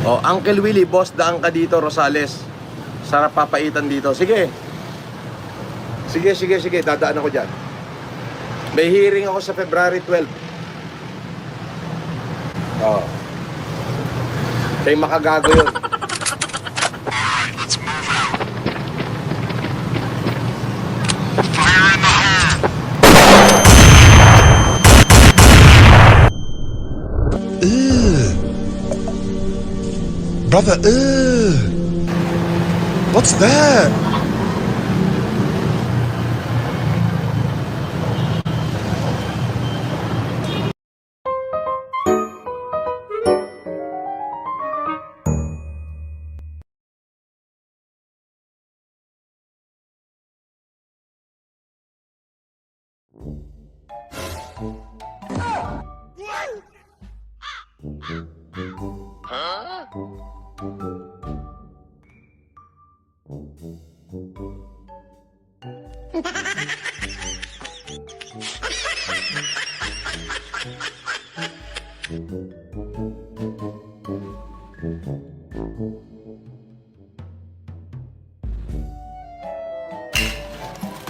Oh, Uncle Willie, boss, daan ka dito, Rosales. Sarap papaitan dito. Sige. Sige. Dadaan ako dyan. May hearing ako sa February 12. Oh. Kay makagago yun. Brother, what's that?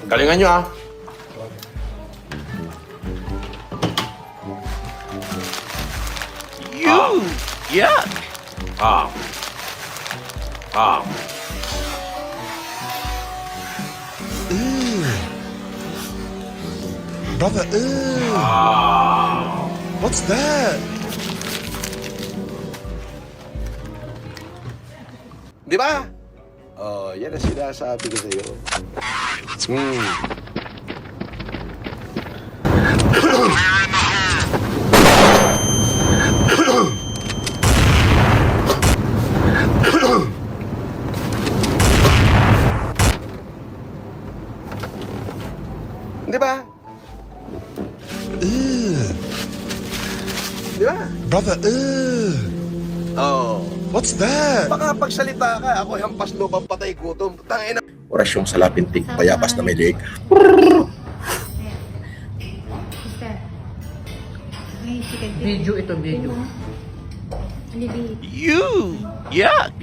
Galingan nyo, ah. Yuck! Brother, what's that? Di ba? Oh, yan ang sinasabi ko sa'yo. Di ba? Di ba? Brother, Oh. what's that? Baka pagsalita ka, ako hampas lubang patay gutom. Tangina. Oras yung salapintik, payapas na may leg. Video ito, video. Yuck!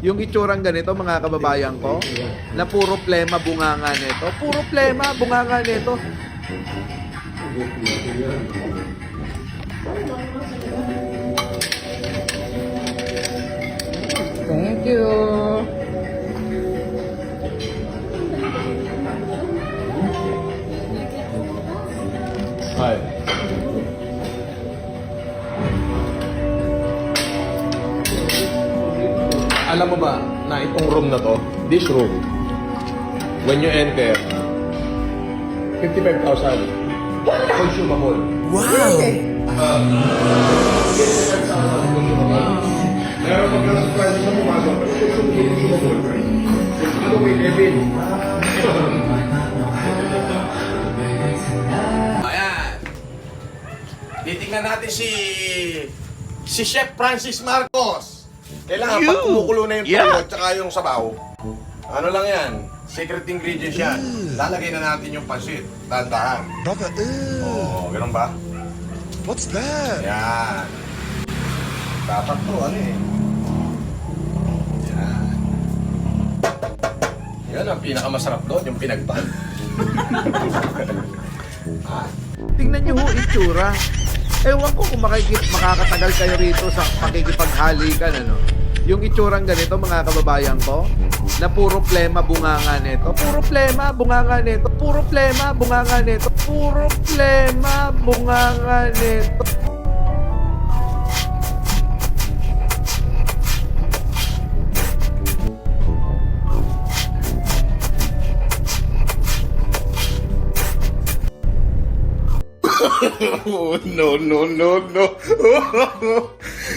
Yung itsurang ganito, mga kababayan ko, na puro plema bunganga nito. Puro plema bunganga nito. Thank you. Hi. Alam mo ba na itong room na to, this room, when you enter, 55,000 consumable. Wow! Meron pa pala sa price na pumasok, pero consumable. Ano kay Kevin? Ayan. Titingnan natin si Chef Francis Marcos. Kailangan pag kumukulo na yung tulo at saka yung sabaw. Ano lang yan? Secret ingredients yan. Lalagay na natin yung pansit. Dahan-dahan. Brother, Oo, ganun ba? what's that? Yan. Dapat to, ano eh. Yan. Yan ang pinakamasarap doon, yung pinagpan. Tingnan nyo ho itsura. Ewan ko kung makakatagal kayo rito sa pakikipaghalikan, ano. Yung itsurang ganito, mga kababayan ko, na puro plema bunganga nito. Puro plema bunganga nito. Puro plema bunganga nito. Puro plema bunganga nito.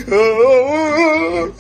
No.